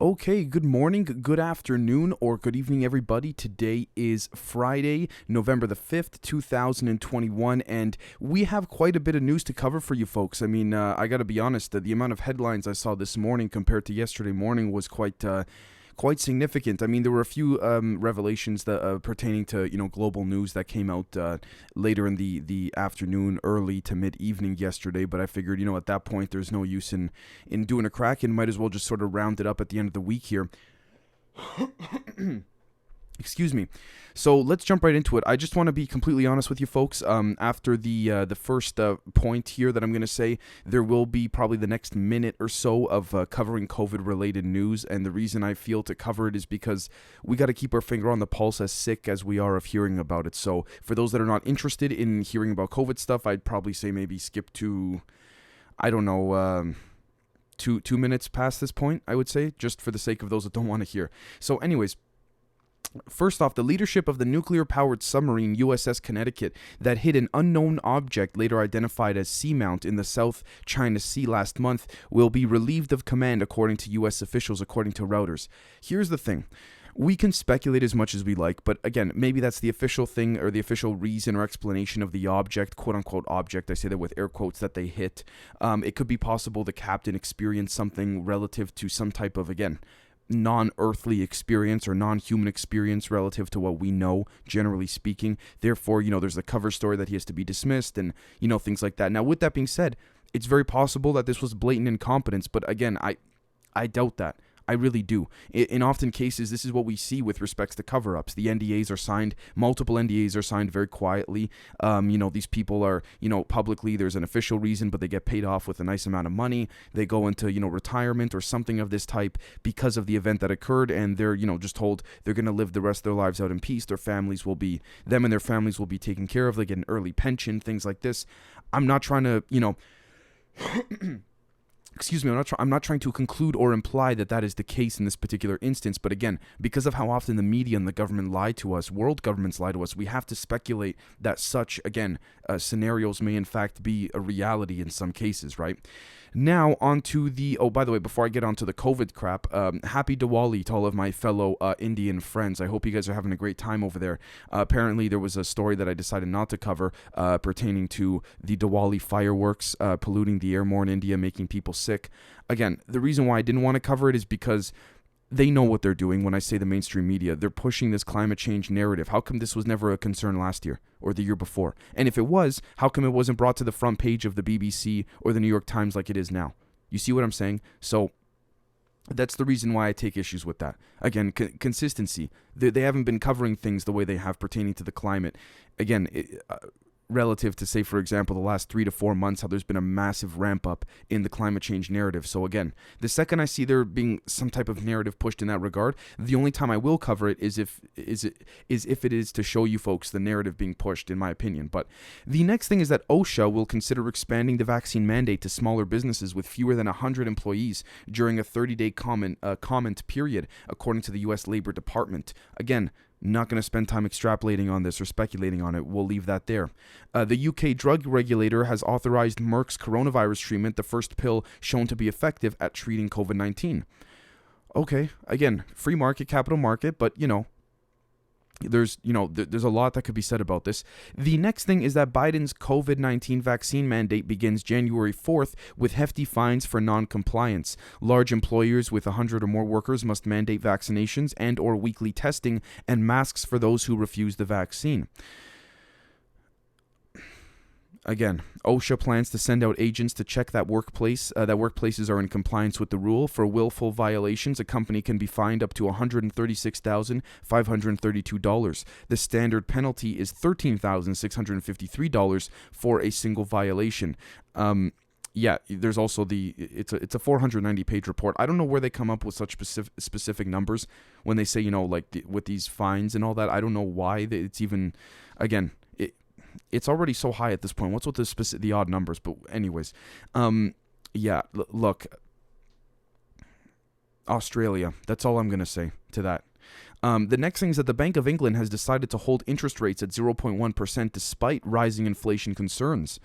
Okay, good morning, good afternoon, or good evening, everybody. Today is Friday, November the 5th, 2021, and we have quite a bit of news to cover for you folks. I mean, I gotta be honest, the amount of headlines I saw this morning compared to yesterday morning was quite significant. I mean, there were a few revelations that pertaining to global news that came out later in the afternoon, early to mid evening yesterday. But I figured at that point there's no use in doing a Kraken. Might as well just sort of round it up at the end of the week here. Excuse me. So let's jump right into it. I just want to be completely honest with you folks. After the first point here that I'm going to say, there will be probably the next minute or so of covering COVID-related news, and the reason I feel to cover it is because we got to keep our finger on the pulse, as sick as we are of hearing about it. So for those that are not interested in hearing about COVID stuff, I'd probably say maybe skip to, I don't know. 2 minutes past this point, I would say, just for the sake of those that don't want to hear. So anyways, first off, the leadership of the nuclear-powered submarine USS Connecticut that hit an unknown object later identified as Seamount in the South China Sea last month will be relieved of command, according to U.S. officials, according to Reuters. Here's the thing. We can speculate as much as we like, but again, maybe that's the official thing or the official reason or explanation of the object, quote-unquote object. I say that with air quotes, that they hit. It could be possible the captain experienced something relative to some type of, again, non-earthly experience or non-human experience relative to what we know, generally speaking. Therefore, there's a cover story that he has to be dismissed and, things like that. Now, with that being said, it's very possible that this was blatant incompetence, but again, I doubt that. I really do. In often cases, this is what we see with respects to cover-ups. The NDAs are signed, multiple NDAs are signed very quietly. These people are, publicly, there's an official reason, but they get paid off with a nice amount of money. They go into, retirement or something of this type because of the event that occurred, and they're, just told they're going to live the rest of their lives out in peace. Them and their families will be taken care of. They get an early pension, things like this. I'm not trying to, excuse me, I'm not trying to conclude or imply that is the case in this particular instance, but again, because of how often the media and the government lie to us, world governments lie to us, we have to speculate that such, again, scenarios may in fact be a reality in some cases, right? Now, on to by the way, before I get onto the COVID crap, happy Diwali to all of my fellow Indian friends. I hope you guys are having a great time over there. Apparently, there was a story that I decided not to cover pertaining to the Diwali fireworks polluting the air more in India, making people sick. Again, the reason why I didn't want to cover it is because they know what they're doing. When I say the mainstream media, they're pushing this climate change narrative. How come this was never a concern last year or the year before? And if it was, how come it wasn't brought to the front page of the BBC or the New York Times like it is now? You see what I'm saying? So that's the reason why I take issues with that. Again, consistency. They haven't been covering things the way they have pertaining to the climate. Again, relative to, say, for example, the last 3 to 4 months, how there's been a massive ramp up in the climate change narrative. So again, the second I see there being some type of narrative pushed in that regard, the only time I will cover it is if it is to show you folks the narrative being pushed, in my opinion. But the next thing is that OSHA will consider expanding the vaccine mandate to smaller businesses with fewer than 100 employees during a 30-day comment period, according to the U.S. Labor Department. Again, not going to spend time extrapolating on this or speculating on it. We'll leave that there. The UK drug regulator has authorized Merck's coronavirus treatment, the first pill shown to be effective at treating COVID-19. Okay, again, free market, capital market, but, there's a lot that could be said about this. The next thing is that Biden's COVID-19 vaccine mandate begins January 4th with hefty fines for non-compliance. Large employers with 100 or more workers must mandate vaccinations and or weekly testing and masks for those who refuse the vaccine. Again, OSHA plans to send out agents to check that workplaces are in compliance with the rule. For willful violations, a company can be fined up to $136,532. The standard penalty is $13,653 for a single violation. Yeah, there's also it's a 490-page report. I don't know where they come up with such specific numbers when they say, with these fines and all that. I don't know why it's even, again, it's already so high at this point. What's with the odd numbers? But anyways, look, Australia. That's all I'm going to say to that. The next thing is that the Bank of England has decided to hold interest rates at 0.1% despite rising inflation concerns.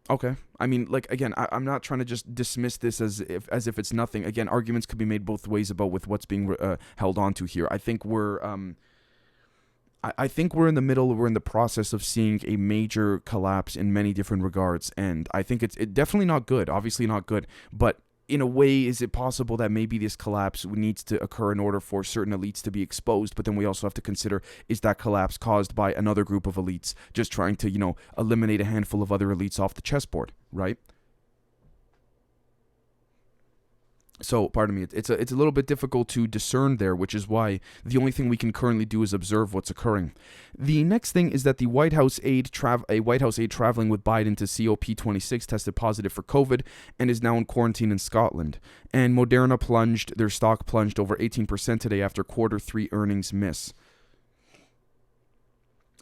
Okay. I mean, like again, I'm not trying to just dismiss this as if it's nothing. Again, arguments could be made both ways about with what's being held on to here. I think we're in the middle. We're in the process of seeing a major collapse in many different regards, and I think it's definitely not good. Obviously, not good. But in a way, is it possible that maybe this collapse needs to occur in order for certain elites to be exposed? But then we also have to consider: is that collapse caused by another group of elites just trying to, eliminate a handful of other elites off the chessboard, right? So, pardon me, it's a little bit difficult to discern there, which is why the only thing we can currently do is observe what's occurring. The next thing is that a White House aide traveling with Biden to COP26 tested positive for COVID and is now in quarantine in Scotland. And Moderna their stock plunged over 18% today after Q3 earnings miss.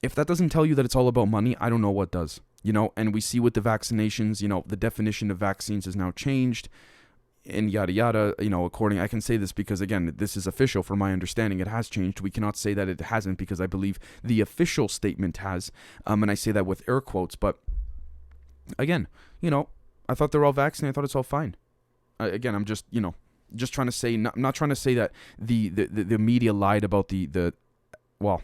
If that doesn't tell you that it's all about money, I don't know what does. And we see with the vaccinations, the definition of vaccines has now changed. And yada yada, I can say this because, again, this is official from my understanding. It has changed. We cannot say that it hasn't because I believe the official statement has. And I say that with air quotes. But, again, I thought they're all vaccinated. I thought it's all fine. Again, I'm just trying to say, I'm not trying to say that the media lied about well,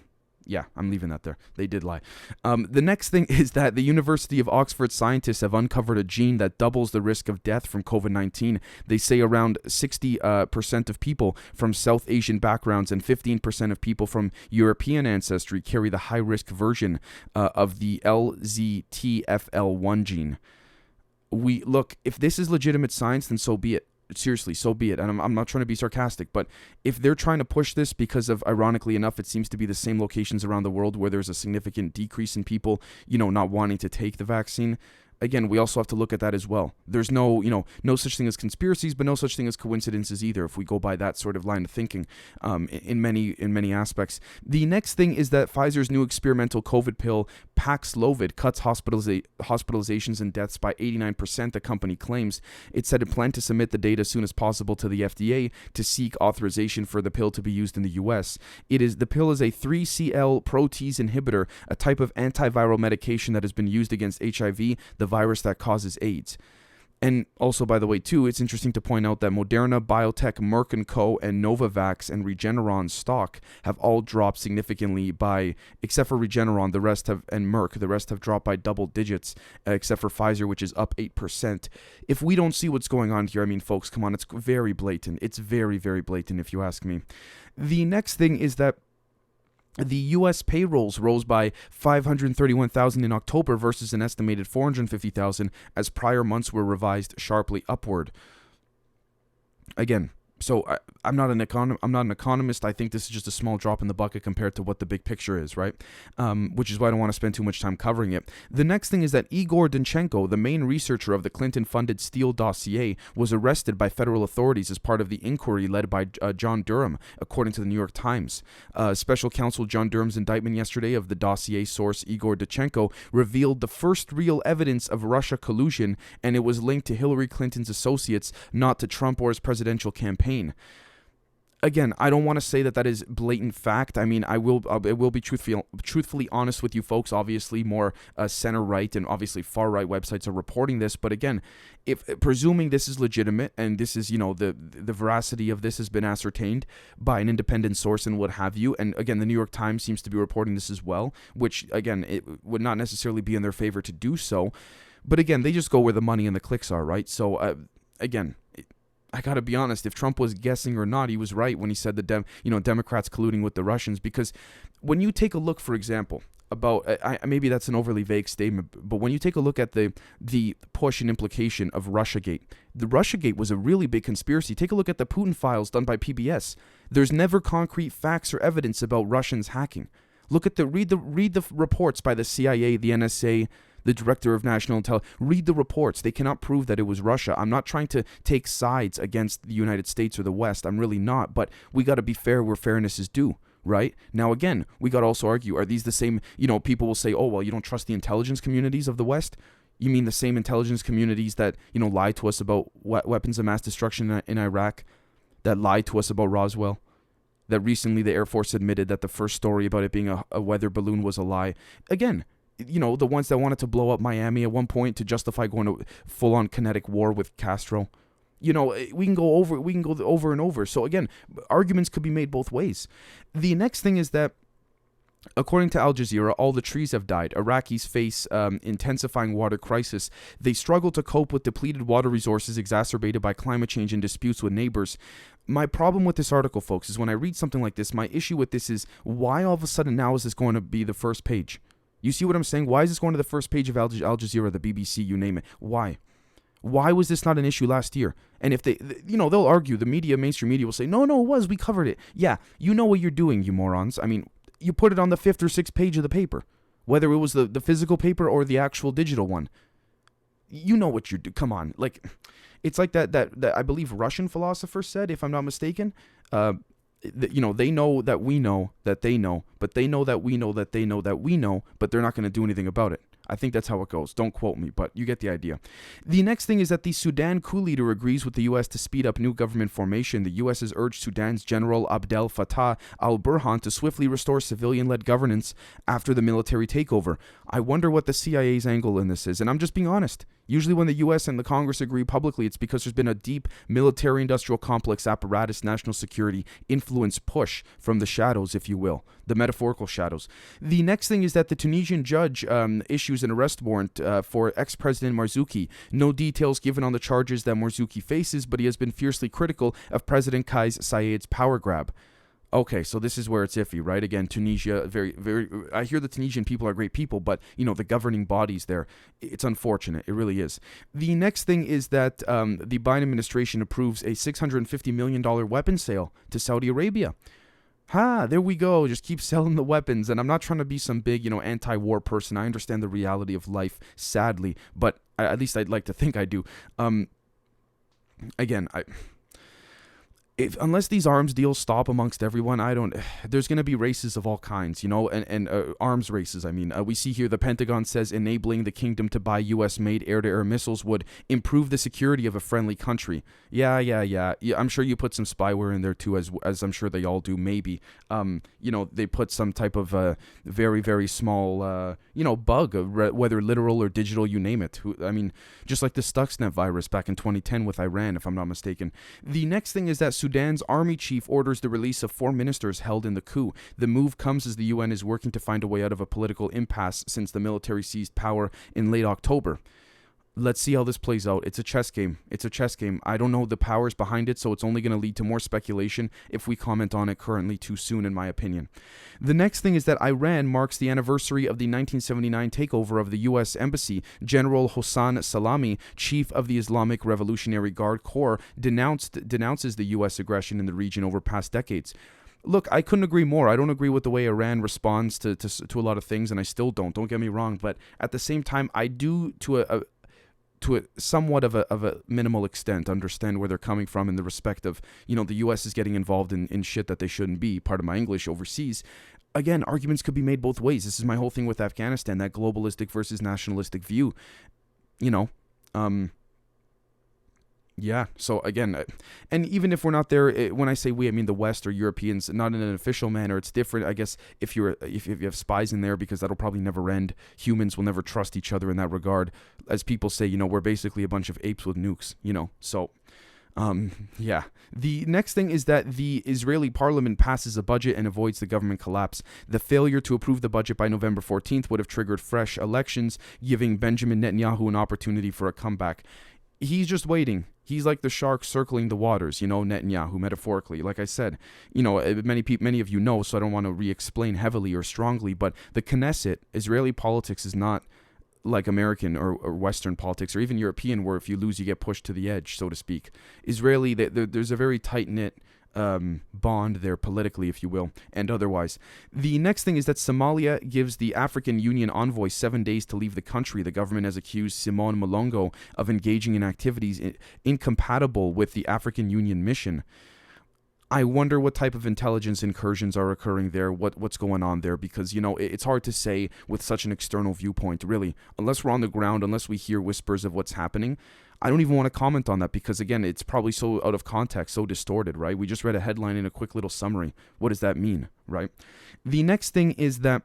yeah, I'm leaving that there. They did lie. The next thing is that the University of Oxford scientists have uncovered a gene that doubles the risk of death from COVID-19. They say around 60% of people from South Asian backgrounds and 15% of people from European ancestry carry the high-risk version of the LZTFL1 gene. Look, if this is legitimate science, then so be it. Seriously, so be it. And I'm not trying to be sarcastic, but if they're trying to push this because of, ironically enough, it seems to be the same locations around the world where there's a significant decrease in people, not wanting to take the vaccine. Again, we also have to look at that as well. There's no such thing as conspiracies, but no such thing as coincidences either, if we go by that sort of line of thinking, in many aspects. The next thing is that Pfizer's new experimental COVID pill, Paxlovid, cuts hospitalizations and deaths by 89%, the company claims. It said it planned to submit the data as soon as possible to the FDA to seek authorization for the pill to be used in the U.S. The pill is a 3CL protease inhibitor, a type of antiviral medication that has been used against HIV, the virus that causes AIDS. And also, by the way, too, it's interesting to point out that Moderna, Biotech, Merck & Co., and Novavax and Regeneron stock have all dropped significantly except for Regeneron, and Merck, the rest have dropped by double digits, except for Pfizer, which is up 8%. If we don't see what's going on here, I mean, folks, come on, it's very blatant. It's very, very blatant, if you ask me. The next thing is that the U.S. payrolls rose by 531,000 in October versus an estimated 450,000 as prior months were revised sharply upward. Again, so I'm not an economist. I think this is just a small drop in the bucket compared to what the big picture is, right? Which is why I don't want to spend too much time covering it. The next thing is that Igor Danchenko, the main researcher of the Clinton-funded Steele dossier, was arrested by federal authorities as part of the inquiry led by John Durham, according to the New York Times. Special counsel John Durham's indictment yesterday of the dossier source Igor Danchenko revealed the first real evidence of Russia collusion, and it was linked to Hillary Clinton's associates, not to Trump or his presidential campaign. Again, I don't want to say that is blatant fact. I mean, I will be truthfully honest with you folks. Obviously, more center-right and obviously far-right websites are reporting this. But again, if presuming this is legitimate and this is, the veracity of this has been ascertained by an independent source and what have you, and again, the New York Times seems to be reporting this as well, which, again, it would not necessarily be in their favor to do so. But again, they just go where the money and the clicks are, right? So, again, I gotta be honest, if Trump was guessing or not, he was right when he said Democrats colluding with the Russians, because when you take a look, for example, about, maybe that's an overly vague statement, but when you take a look at the push and implication of Russiagate, the Russiagate was a really big conspiracy. Take a look at the Putin files done by PBS. There's never concrete facts or evidence about Russians hacking. Read the reports by the CIA, the NSA, the director of national intelligence. Read the reports. They cannot prove that it was Russia. I'm not trying to take sides against the United States or the West. I'm really not. But we got to be fair where fairness is due, right? Now, again, we got to also argue, are these the same, people will say, oh, well, you don't trust the intelligence communities of the West? You mean the same intelligence communities that, lied to us about weapons of mass destruction in Iraq, that lied to us about Roswell? That recently the Air Force admitted that the first story about it being a weather balloon was a lie. Again, the ones that wanted to blow up Miami at one point to justify going to full-on kinetic war with Castro. We can go over and over. So again, arguments could be made both ways. The next thing is that, according to Al Jazeera, all the trees have died. Iraqis face intensifying water crisis. They struggle to cope with depleted water resources exacerbated by climate change and disputes with neighbors. My problem with this article, folks, is when I read something like this, my issue with this is, why all of a sudden now is this going to be the first page? You see what I'm saying? Why is this going to the first page of Al Jazeera, the BBC, you name it? Why? Why was this not an issue last year? And if they'll argue, the mainstream media will say, no, it was, we covered it. Yeah, you know what you're doing, you morons. I mean, you put it on the 5th or 6th page of the paper, whether it was the physical paper or the actual digital one. You know what you do. Come on. Like, it's like that I believe Russian philosopher said, if I'm not mistaken, they know that we know that they know, but they know that we know that they know that we know, but they're not going to do anything about it. I think that's how it goes. Don't quote me, but you get the idea. The next thing is that the Sudan coup leader agrees with the U.S. to speed up new government formation. The U.S. has urged Sudan's General Abdel Fattah al-Burhan to swiftly restore civilian-led governance after the military takeover. I wonder what the CIA's angle in this is, and I'm just being honest. Usually when the U.S. and the Congress agree publicly, it's because there's been a deep military-industrial complex apparatus, national security, influence push from the shadows, if you will, the metaphorical shadows. The next thing is that the Tunisian judge issues an arrest warrant for ex-President Marzouki. No details given on the charges that Marzouki faces, but he has been fiercely critical of President Kais Saied's power grab. Okay, so this is where it's iffy, right? Again, Tunisia, very, very. I hear the Tunisian people are great people, but the governing bodies there, it's unfortunate. It really is. The next thing is that the Biden administration approves a $650 million weapon sale to Saudi Arabia. There we go. Just keep selling the weapons. And I'm not trying to be some big, anti-war person. I understand the reality of life, sadly, but at least I'd like to think I do. Again, unless these arms deals stop amongst everyone, there's going to be races of all kinds, and arms races. I mean, we see here the Pentagon says enabling the kingdom to buy U.S.-made air-to-air missiles would improve the security of a friendly country. Yeah. I'm sure you put some spyware in there too, as I'm sure they all do. Maybe, they put some type of very, very small, bug, whether literal or digital, you name it. Just like the Stuxnet virus back in 2010 with Iran, if I'm not mistaken. The next thing is that Sudan's army chief orders the release of 4 ministers held in the coup. The move comes as the UN is working to find a way out of a political impasse since the military seized power in late October. Let's see how this plays out. It's a chess game. I don't know the powers behind it, so it's only going to lead to more speculation if we comment on it currently too soon, in my opinion. The next thing is that Iran marks the anniversary of the 1979 takeover of the U.S. Embassy. General Hossein Salami, chief of the Islamic Revolutionary Guard Corps, denounces the U.S. aggression in the region over past decades. Look, I couldn't agree more. I don't agree with the way Iran responds to a lot of things, and I still don't. Don't get me wrong, but at the same time, I do to a somewhat of a minimal extent understand where they're coming from in the respect of, the U.S. is getting involved in shit that they shouldn't be, part of my English, overseas. Again, arguments could be made both ways. This is my whole thing with Afghanistan, that globalistic versus nationalistic view. Yeah, so again, and even if we're not there, when I say we, I mean the West or Europeans, not in an official manner. It's different, I guess, if you have spies in there, because that'll probably never end. Humans will never trust each other in that regard. As people say, we're basically a bunch of apes with nukes, so... yeah. The next thing is that the Israeli parliament passes a budget and avoids the government collapse. The failure to approve the budget by November 14th would have triggered fresh elections, giving Benjamin Netanyahu an opportunity for a comeback. He's just waiting. He's like the shark circling the waters, Netanyahu, metaphorically. Like I said, many of you know, so I don't want to re-explain heavily or strongly, but the Knesset, Israeli politics is not like American or Western politics or even European, where if you lose, you get pushed to the edge, so to speak. Israeli, there's a very tight-knit bond there politically, if you will, and otherwise. The next thing is that Somalia gives the African Union envoy 7 days to leave the country. The government has accused Simon Malongo of engaging in activities incompatible with the African Union mission. I wonder what type of intelligence incursions are occurring there, what's going on there, because, it's hard to say with such an external viewpoint, really. Unless we're on the ground, unless we hear whispers of what's happening, I don't even want to comment on that because, again, it's probably so out of context, so distorted, right? We just read a headline in a quick little summary. What does that mean, right? The next thing is that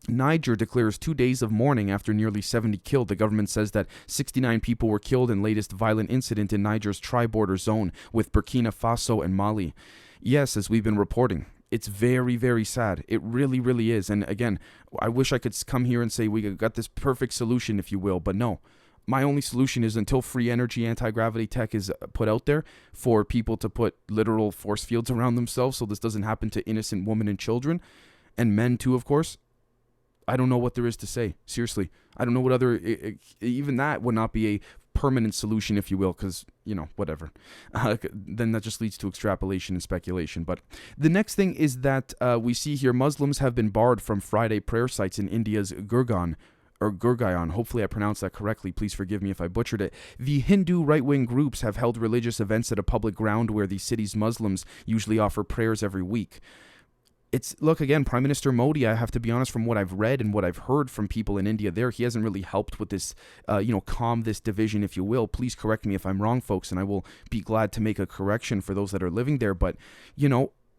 Niger declares 2 days of mourning after nearly 70 killed. The government says that 69 people were killed in latest violent incident in Niger's tri-border zone with Burkina Faso and Mali. Yes, as we've been reporting, it's very, very sad. It really, really is. And again, I wish I could come here and say we got this perfect solution, if you will, but no. My only solution is until free energy anti-gravity tech is put out there for people to put literal force fields around themselves so this doesn't happen to innocent women and children, and men too, of course. I don't know what there is to say. Seriously. I don't know what other... even that would not be a permanent solution, if you will, because, whatever. Then that just leads to extrapolation and speculation. But the next thing is that we see here Muslims have been barred from Friday prayer sites in India's Gurgaon. Hopefully I pronounced that correctly. Please forgive me if I butchered it. The Hindu right-wing groups have held religious events at a public ground where the city's Muslims usually offer prayers every week. Look, again, Prime Minister Modi, I have to be honest, from what I've read and what I've heard from people in India there, he hasn't really helped with this, calm this division, if you will. Please correct me if I'm wrong, folks, and I will be glad to make a correction for those that are living there. But,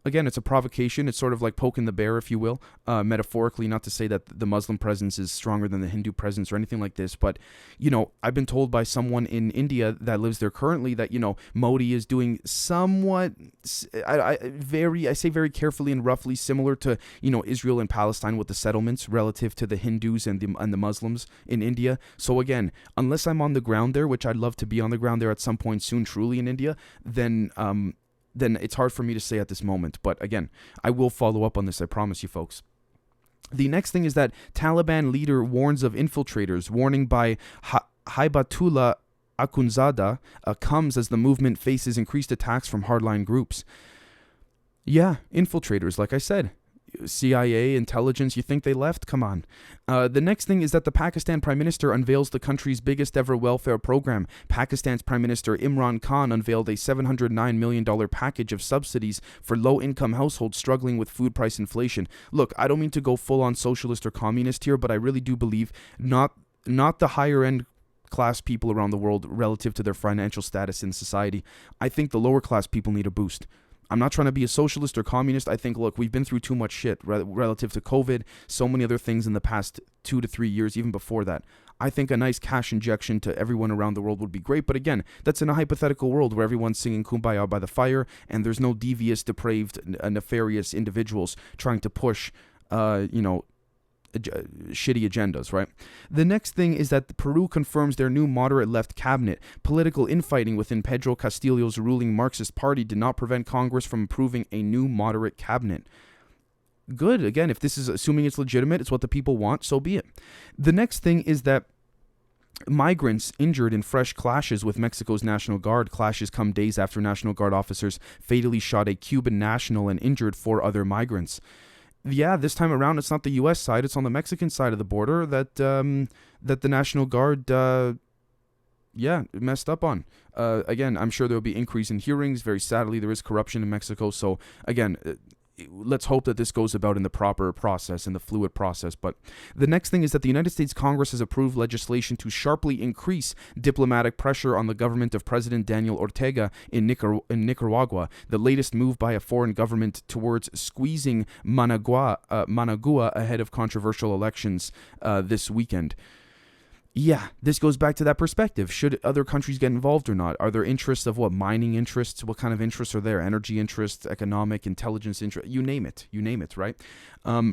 again, it's a provocation. It's sort of like poking the bear, if you will, metaphorically, not to say that the Muslim presence is stronger than the Hindu presence or anything like this. But, I've been told by someone in India that lives there currently that, Modi is doing somewhat, I say very carefully and roughly similar to, Israel and Palestine with the settlements relative to the Hindus and the Muslims in India. So again, unless I'm on the ground there, which I'd love to be on the ground there at some point soon, truly in India, then it's hard for me to say at this moment. But again, I will follow up on this, I promise you folks. The next thing is that Taliban leader warns of infiltrators. Warning by Haibatullah Akhundzada comes as the movement faces increased attacks from hardline groups. Yeah, infiltrators, like I said. CIA, intelligence, you think they left? Come on. The next thing is that the Pakistan Prime Minister unveils the country's biggest ever welfare program. Pakistan's Prime Minister Imran Khan unveiled a $709 million package of subsidies for low-income households struggling with food price inflation. Look, I don't mean to go full-on socialist or communist here, but I really do believe not the higher-end class people around the world relative to their financial status in society. I think the lower class people need a boost. I'm not trying to be a socialist or communist. I think, look, we've been through too much shit relative to COVID, so many other things in the past 2 to 3 years, even before that. I think a nice cash injection to everyone around the world would be great. But again, that's in a hypothetical world where everyone's singing Kumbaya by the fire and there's no devious, depraved, nefarious individuals trying to push, shitty agendas, right? The next thing is that Peru confirms their new moderate left cabinet. Political infighting within Pedro Castillo's ruling Marxist party did not prevent Congress from approving a new moderate cabinet. Good. Again, if this is assuming it's legitimate, it's what the people want, so be it. The next thing is that migrants injured in fresh clashes with Mexico's National Guard. Clashes come days after National Guard officers fatally shot a Cuban national and injured 4 other migrants. Yeah, this time around, it's not the U.S. side; it's on the Mexican side of the border that the National Guard, messed up on. Again, I'm sure there will be increase in hearings. Very sadly, there is corruption in Mexico. So again, let's hope that this goes about in the proper process, in the fluid process. But the next thing is that the United States Congress has approved legislation to sharply increase diplomatic pressure on the government of President Daniel Ortega in Nicaragua, the latest move by a foreign government towards squeezing Managua ahead of controversial elections this weekend. Yeah, this goes back to that perspective. Should other countries get involved or not? Are there interests of what? Mining interests? What kind of interests are there? Energy interests, economic, intelligence interests, you name it, right?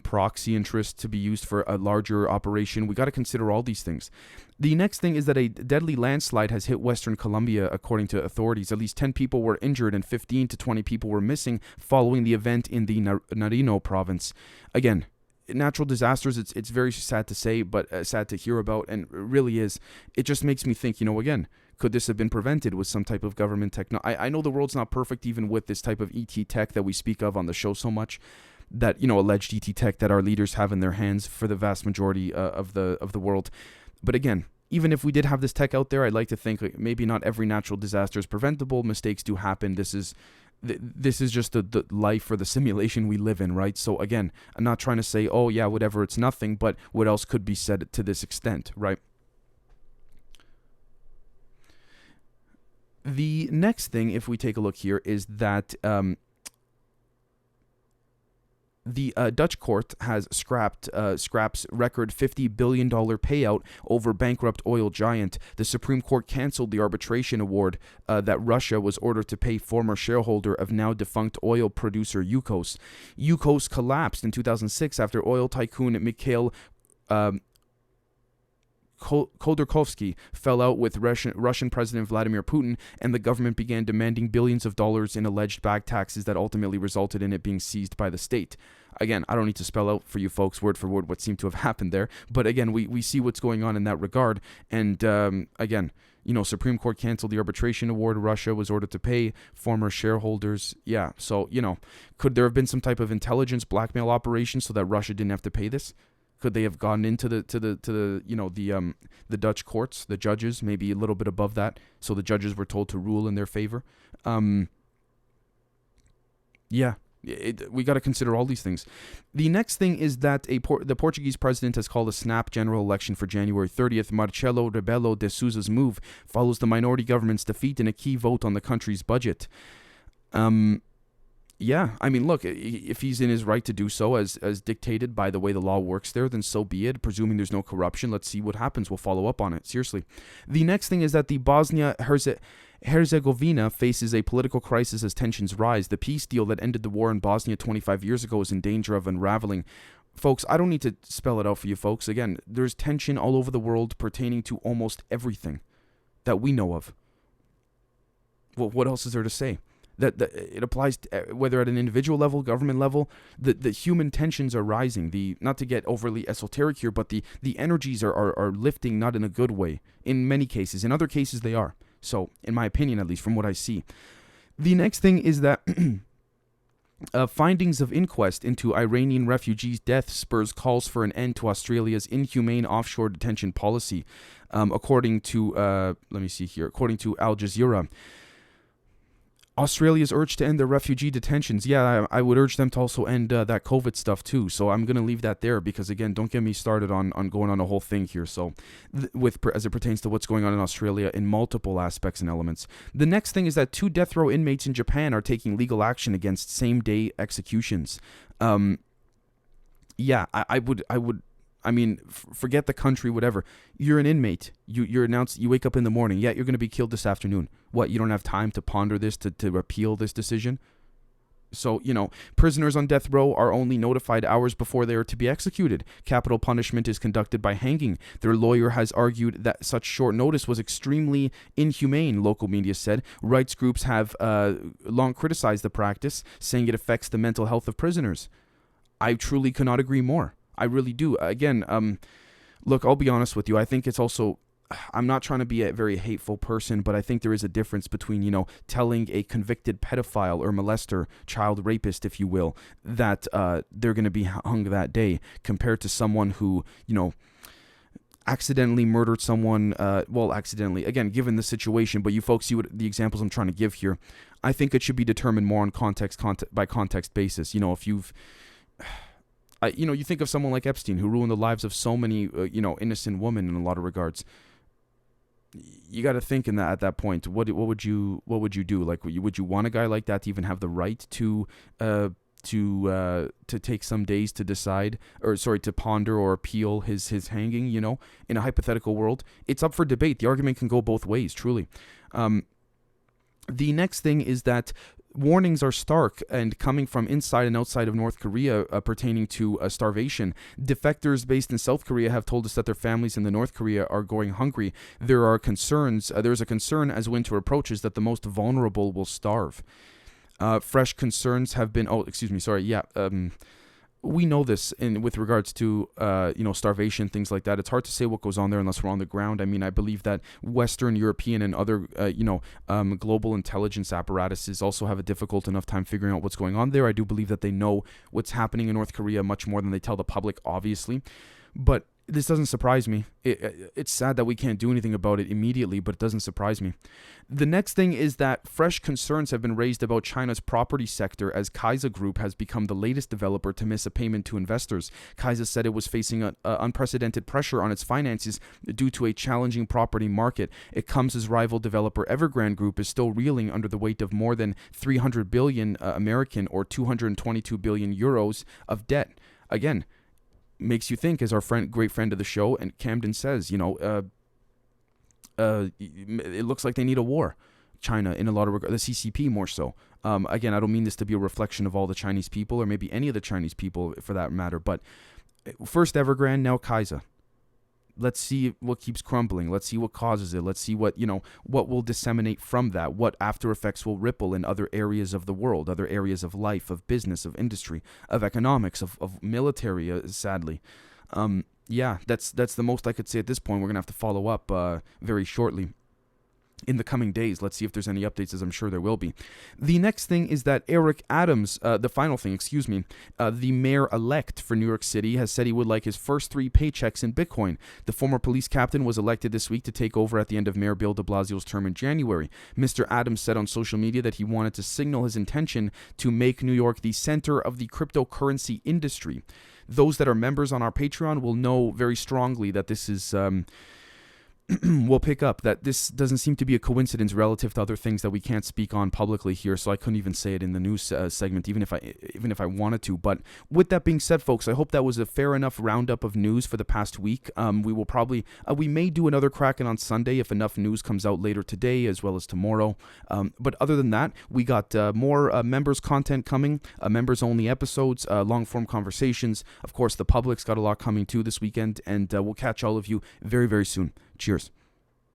Proxy interests to be used for a larger operation. We got to consider all these things. The next thing is that a deadly landslide has hit Western Colombia, according to authorities. At least 10 people were injured and 15 to 20 people were missing following the event in the Nariño province. Again, natural disasters, it's very sad to say, but sad to hear about, and it really is. It just makes me think, again, could this have been prevented with some type of government technology? I know the world's not perfect, even with this type of ET tech that we speak of on the show so much, that, alleged ET tech that our leaders have in their hands for the vast majority of the world. But again, even if we did have this tech out there, I'd like to think maybe not every natural disaster is preventable. Mistakes do happen. This is just the life or the simulation we live in, right? So again, I'm not trying to say, oh yeah, whatever, it's nothing, but what else could be said to this extent, right? The next thing, if we take a look here, is that The Dutch court has scraps record $50 billion payout over bankrupt oil giant. The Supreme Court canceled the arbitration award that Russia was ordered to pay former shareholder of now defunct oil producer Yukos. Yukos collapsed in 2006 after oil tycoon Mikhail Khodorkovsky fell out with Russian President Vladimir Putin, and the government began demanding billions of dollars in alleged back taxes that ultimately resulted in it being seized by the state. Again, I don't need to spell out for you folks word for word what seemed to have happened there, but again, we see what's going on in that regard, and again, Supreme Court canceled the arbitration award Russia was ordered to pay former shareholders. Yeah, so, could there have been some type of intelligence blackmail operation so that Russia didn't have to pay this? Could they have gone into the Dutch courts, the judges, maybe a little bit above that, so the judges were told to rule in their favor? We got to consider all these things. The next thing is that the Portuguese president has called a snap general election for January 30th. Marcelo Rebelo de Sousa's move follows the minority government's defeat in a key vote on the country's budget. Yeah, I mean, look, if he's in his right to do so as dictated by the way the law works there, then so be it. Presuming there's no corruption, let's see what happens. We'll follow up on it, seriously. The next thing is that the Bosnia-Herzegovina faces a political crisis as tensions rise. The peace deal that ended the war in Bosnia 25 years ago is in danger of unraveling. Folks, I don't need to spell it out for you folks. Again, there's tension all over the world pertaining to almost everything that we know of. Well, what else is there to say? That it applies to, whether at an individual level, government level, the human tensions are rising. Not to get overly esoteric here, but the energies are lifting, not in a good way in many cases. In other cases, they are. So, in my opinion, at least from what I see. The next thing is that findings of inquest into Iranian refugees' deaths spurs calls for an end to Australia's inhumane offshore detention policy, according to Al Jazeera. Australia's urge to end their refugee detentions. Yeah, I would urge them to also end that COVID stuff too. So I'm going to leave that there because, again, don't get me started on going on a whole thing here. So as it pertains to what's going on in Australia in multiple aspects and elements. The next thing is that 2 death row inmates in Japan are taking legal action against same-day executions. I mean, forget the country, whatever. You're an inmate. You're announced. You wake up in the morning. Yeah, you're going to be killed this afternoon. What? You don't have time to ponder this, to appeal this decision? So, prisoners on death row are only notified hours before they are to be executed. Capital punishment is conducted by hanging. Their lawyer has argued that such short notice was extremely inhumane, local media said. Rights groups have long criticized the practice, saying it affects the mental health of prisoners. I truly cannot agree more. I really do. Again, look, I'll be honest with you. I think it's also, I'm not trying to be a very hateful person, but I think there is a difference between, telling a convicted pedophile or molester, child rapist, if you will, that they're going to be hung that day compared to someone who, accidentally murdered someone, accidentally, again, given the situation, but you folks see what the examples I'm trying to give here. I think it should be determined more on context by context basis. If you've... you think of someone like Epstein, who ruined the lives of so many, innocent women in a lot of regards. You got to think at that point, what would you do? Like, would you want a guy like that to even have the right to take some days to decide, to ponder or appeal his hanging? In a hypothetical world, it's up for debate. The argument can go both ways, truly. The next thing is that warnings are stark and coming from inside and outside of North Korea pertaining to starvation. Defectors based in South Korea have told us that their families in the North Korea are going hungry. There are concerns. There's a concern as winter approaches that the most vulnerable will starve. Fresh concerns have been. We know this with regards to starvation, things like that. It's hard to say what goes on there unless we're on the ground. I mean, I believe that Western European and other global intelligence apparatuses also have a difficult enough time figuring out what's going on there. I do believe that they know what's happening in North Korea much more than they tell the public, obviously. But This doesn't surprise me. It's sad that we can't do anything about it immediately, but it doesn't surprise me. The next thing is that fresh concerns have been raised about China's property sector as Kaisa Group has become the latest developer to miss a payment to investors. Kaisa said it was facing unprecedented pressure on its finances due to a challenging property market. It comes as rival developer Evergrande Group is still reeling under the weight of more than 300 billion American or 222 billion euros of debt. Again, makes you think, as our great friend of the show, and Camden says, it looks like they need a war, China, in a lot of regards, the CCP more so. Again, I don't mean this to be a reflection of all the Chinese people, or maybe any of the Chinese people for that matter, but first Evergrande, now Kaisa. Let's see what keeps crumbling. Let's see what causes it. Let's see what will disseminate from that, what after effects will ripple in other areas of the world, other areas of life, of business, of industry, of economics, of military, sadly. Yeah, that's the most I could say at this point. We're going to have to follow up very shortly in the coming days. Let's see if there's any updates, as I'm sure there will be. The next thing is that Eric Adams, the final thing, the mayor-elect for New York City has said he would like his first 3 paychecks in Bitcoin. The former police captain was elected this week to take over at the end of Mayor Bill de Blasio's term in January. Mr. Adams said on social media that he wanted to signal his intention to make New York the center of the cryptocurrency industry. Those that are members on our Patreon will know very strongly that this is... we'll pick up that this doesn't seem to be a coincidence relative to other things that we can't speak on publicly here, so I couldn't even say it in the news segment, even if I wanted to. But with that being said, folks, I hope that was a fair enough roundup of news for the past week. We may do another Kraken on Sunday if enough news comes out later today as well as tomorrow. But other than that, we got more members content coming, members only episodes, long form conversations. Of course, the public's got a lot coming too this weekend, and we'll catch all of you very, very soon. Cheers.